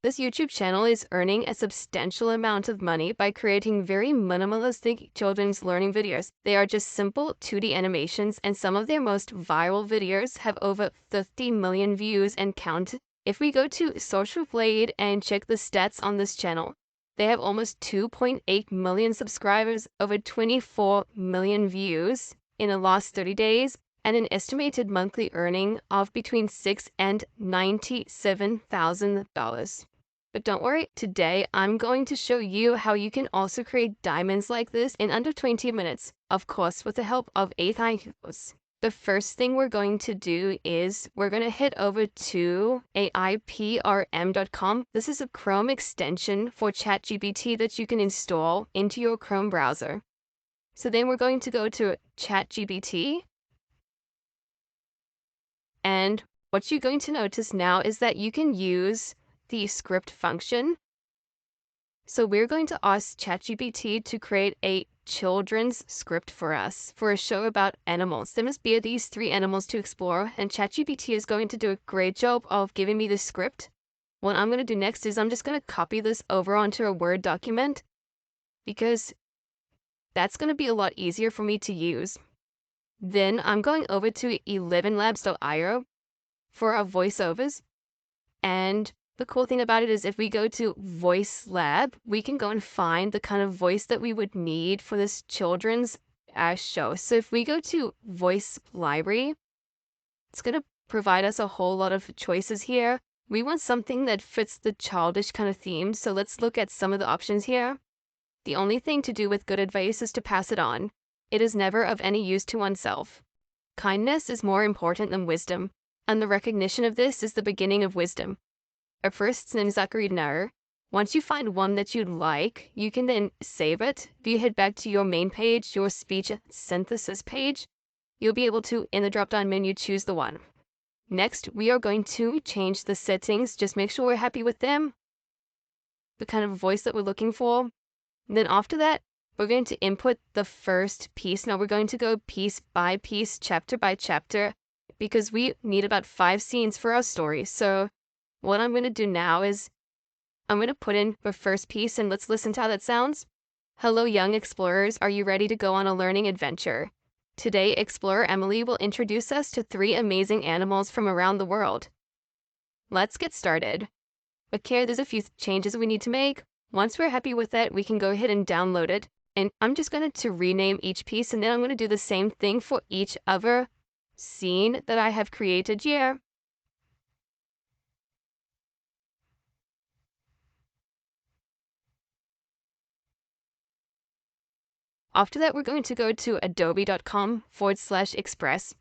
This YouTube channel is earning a substantial amount of money by creating very minimalistic children's learning videos. They are just simple 2D animations, and some of their most viral videos have over 50 million views and count. If we go to Social Blade and check the stats on this channel, they have almost 2.8 million subscribers, over 24 million views in the last 30 days, and an estimated monthly earning of between $6,000 and $97,000. But don't worry, today I'm going to show you how you can also create diamonds like this in under 20 minutes, of course with the help of AI tools. The first thing we're going to do is we're going to head over to aiprm.com. This is a Chrome extension for ChatGPT that you can install into your Chrome browser. So then we're going to go to ChatGPT. And what you're going to notice now is that you can use the script function. So we're going to ask ChatGPT to create a children's script for us for a show about animals. There must be at least 3 animals to explore, and ChatGPT is going to do a great job of giving me the script. What I'm going to do next is I'm just going to copy this over onto a Word document because that's going to be a lot easier for me to use. Then I'm going over to 11labs.io for our voiceovers, and the cool thing about it is if we go to Voice Lab, we can go and find the kind of voice that we would need for this children's show. So if we go to Voice Library, it's going to provide us a whole lot of choices here. We want something that fits the childish kind of theme, so let's look at some of the options here. The only thing to do with good advice is to pass it on. It is never of any use to oneself. Kindness is more important than wisdom, and the recognition of this is the beginning of wisdom. Our first Zachary. Once you find one that you like, you can then save it. If you head back to your main page, your speech synthesis page, you'll be able to, in the drop-down menu, choose the one. Next, we are going to change the settings. Just make sure we're happy with them, the kind of voice that we're looking for. And then after that, we're going to input the first piece. Now we're going to go piece by piece, chapter by chapter, because we need about 5 scenes for our story. So what I'm going to do now is I'm going to put in the first piece, and let's listen to how that sounds. Hello, young explorers. Are you ready to go on a learning adventure? Today, Explorer Emily will introduce us to 3 amazing animals from around the world. Let's get started. Okay, there's a few changes we need to make. Once we're happy with that, we can go ahead and download it. And I'm just going to rename each piece, and then I'm going to do the same thing for each other scene that I have created here. After that, we're going to go to adobe.com/express.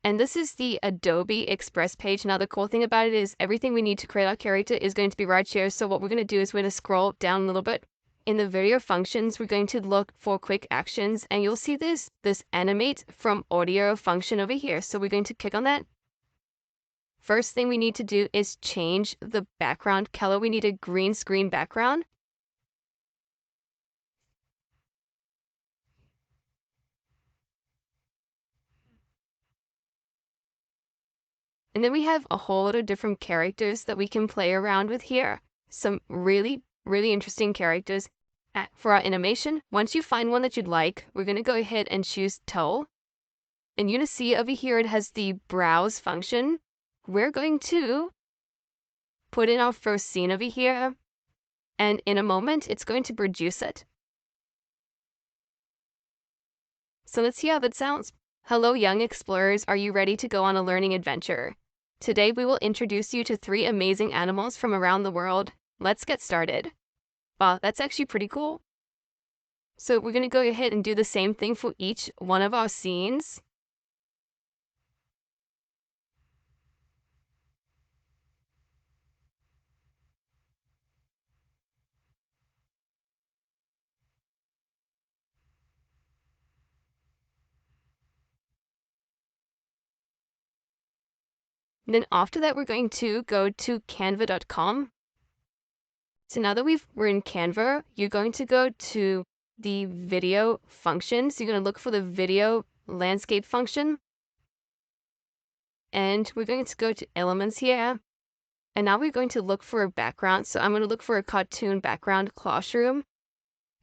And this is the Adobe Express page. Now, the cool thing about it is everything we need to create our character is going to be right here. So what we're going to do is we're going to scroll down a little bit. In the video functions, we're going to look for quick actions, and you'll see this animate from audio function over here. So we're going to click on that. First thing we need to do is change the background color. We need a green screen background. And then we have a whole lot of different characters that we can play around with here. Some really, really interesting characters. For our animation, once you find one that you'd like, we're going to go ahead and choose Toe. And you're going to see over here it has the browse function. We're going to put in our first scene over here. And in a moment, it's going to produce it. So let's see how that sounds. Hello, young explorers. Are you ready to go on a learning adventure? Today, we will introduce you to 3 amazing animals from around the world. Let's get started. Wow, that's actually pretty cool. So we're going to go ahead and do the same thing for each one of our scenes. And then after that, we're going to go to canva.com. So now that we're in Canva, you're going to go to the video function. So you're going to look for the video landscape function. And we're going to go to elements here. And now we're going to look for a background. So I'm going to look for a cartoon background classroom.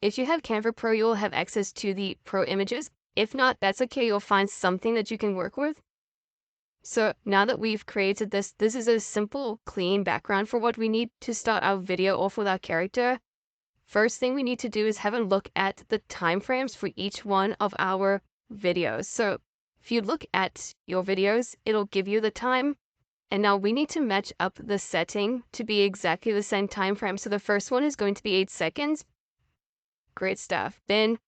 If you have Canva Pro, you'll have access to the Pro images. If not, that's okay. You'll find something that you can work with. So now that we've created this, this is a simple, clean background for what we need to start our video off with our character. First thing we need to do is have a look at the time frames for each one of our videos. So if you look at your videos, it'll give you the time. And now we need to match up the setting to be exactly the same time frame. So the first one is going to be 8 seconds. Great stuff. Then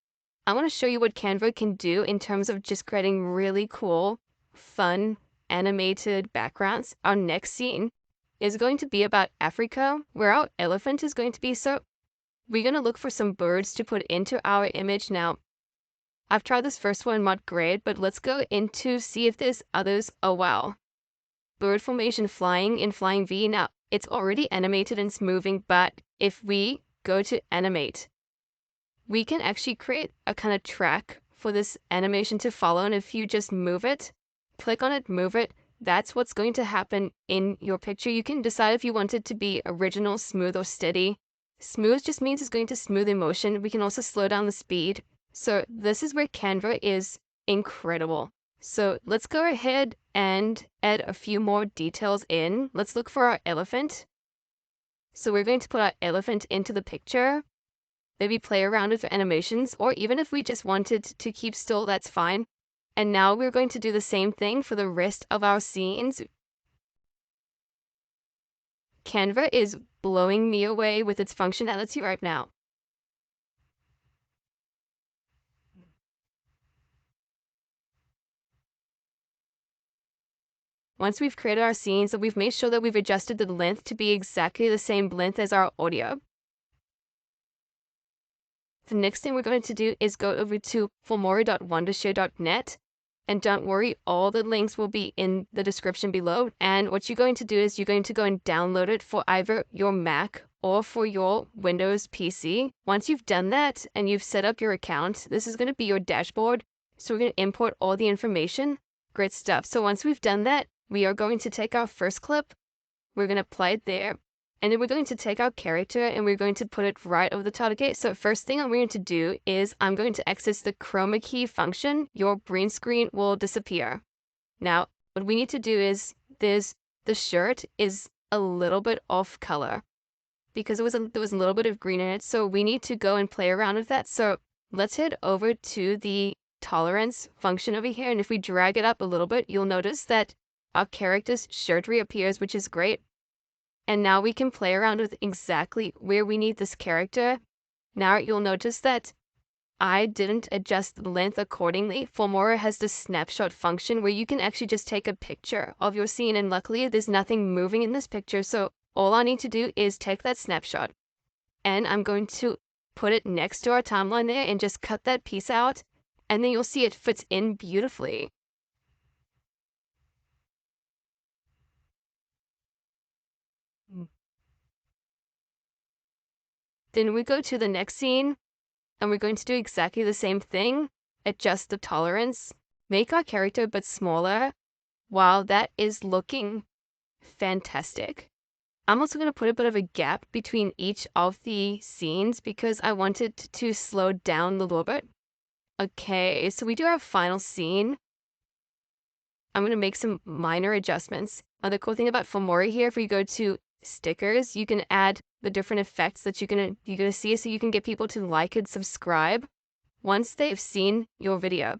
I want to show you what Canva can do in terms of just creating really cool, fun, animated backgrounds. Our next scene is going to be about Africa, where our elephant is going to be. So we're going to look for some birds to put into our image. Now, I've tried this first one, not great, but let's go into see if there's others. Oh, wow. Bird formation flying in flying V. Now, it's already animated and it's moving, but if we go to animate, we can actually create a kind of track for this animation to follow. And if you just move it, click on it, move it, that's what's going to happen in your picture. You can decide if you want it to be original, smooth, or steady. Smooth just means it's going to smooth in motion. We can also slow down the speed. So this is where Canva is incredible. So let's go ahead and add a few more details in. Let's look for our elephant. So we're going to put our elephant into the picture. Maybe play around with animations, or even if we just wanted to keep still, that's fine. And now we're going to do the same thing for the rest of our scenes. Canva is blowing me away with its functionality right now. Once we've created our scenes, we've made sure that we've adjusted the length to be exactly the same length as our audio. The next thing we're going to do is go over to formora.wondershare.net. And don't worry, all the links will be in the description below. And what you're going to do is you're going to go and download it for either your Mac or for your Windows PC. Once you've done that and you've set up your account, this is going to be your dashboard. So we're going to import all the information. Great stuff. So once we've done that, we are going to take our first clip. We're going to apply it there. And then we're going to take our character and we're going to put it right over the top. Okay, so first thing I'm going to do is I'm going to access the chroma key function. Your green screen will disappear. Now, what we need to do is the shirt is a little bit off color because there was a little bit of green in it. So we need to go and play around with that. So let's head over to the tolerance function over here. And if we drag it up a little bit, you'll notice that our character's shirt reappears, which is great. And now we can play around with exactly where we need this character. Now you'll notice that I didn't adjust the length accordingly. Formora has the snapshot function where you can actually just take a picture of your scene, and luckily there's nothing moving in this picture. So all I need to do is take that snapshot and I'm going to put it next to our timeline there and just cut that piece out. And then you'll see it fits in beautifully. Then we go to the next scene, and we're going to do exactly the same thing. Adjust the tolerance, make our character a bit smaller. Wow, that is looking fantastic. I'm also going to put a bit of a gap between each of the scenes because I want it to slow down a little bit. Okay, so we do our final scene. I'm going to make some minor adjustments. The cool thing about Filmora here, if we go to stickers, you can add the different effects that you're gonna see, so you can get people to like and subscribe once they've seen your video.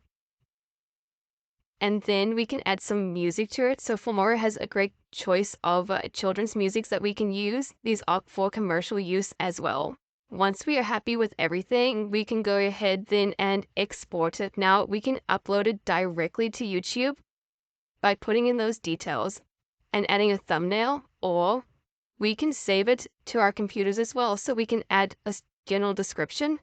And then we can add some music to it. So Filmora has a great choice of children's musics that we can use. These are for commercial use as well. Once we are happy with everything, we can go ahead then and export it. Now we can upload it directly to YouTube by putting in those details and adding a thumbnail, or we can save it to our computers as well. So we can add a general description.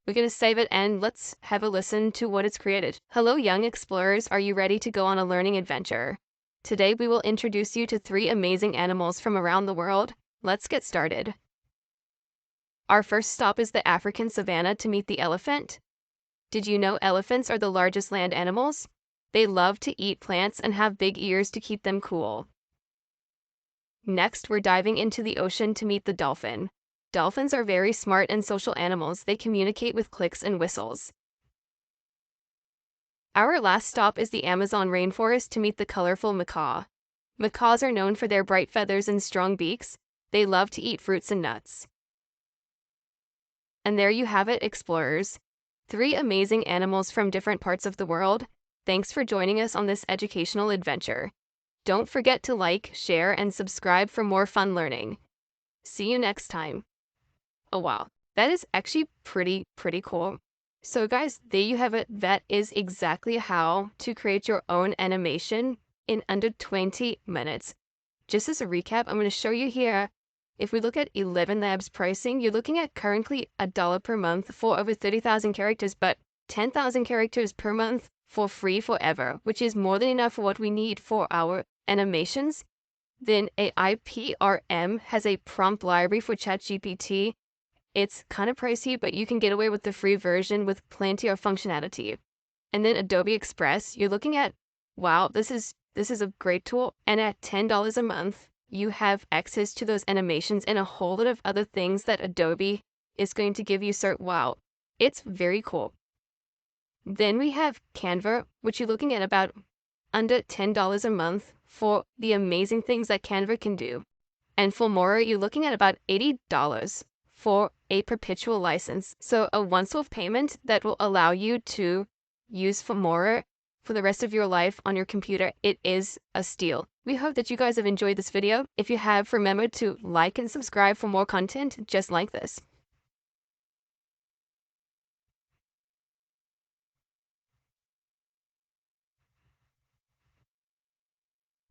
We're going to save it and let's have a listen to what it's created. Hello, young explorers. Are you ready to go on a learning adventure? Today we will introduce you to 3 amazing animals from around the world. Let's get started. Our first stop is the African savanna to meet the elephant. Did you know elephants are the largest land animals? They love to eat plants and have big ears to keep them cool. Next, we're diving into the ocean to meet the dolphin. Dolphins are very smart and social animals. They communicate with clicks and whistles. Our last stop is the Amazon rainforest to meet the colorful macaw. Macaws are known for their bright feathers and strong beaks. They love to eat fruits and nuts. And there you have it, explorers. 3 amazing animals from different parts of the world. Thanks for joining us on this educational adventure. Don't forget to like, share, and subscribe for more fun learning. See you next time. Oh wow, that is actually pretty cool. So guys, there you have it. That is exactly how to create your own animation in under 20 minutes. Just as a recap, I'm going to show you here. If we look at 11 Labs pricing, you're looking at currently $1 per month for over 30,000 characters, but 10,000 characters per month for free forever, which is more than enough for what we need for our animations. Then AIPRM has a prompt library for ChatGPT. It's kind of pricey, but you can get away with the free version with plenty of functionality. And then Adobe Express, you're looking at, wow, this is a great tool. And at $10 a month, you have access to those animations and a whole lot of other things that Adobe is going to give you. So wow, it's very cool. Then we have Canva, which you're looking at about under $10 a month for the amazing things that Canva can do. And for more, you're looking at about $80 for a perpetual license. So a once-off payment that will allow you to use Filmora for the rest of your life on your computer. It is a steal. We hope that you guys have enjoyed this video. If you have, remember to like and subscribe for more content just like this.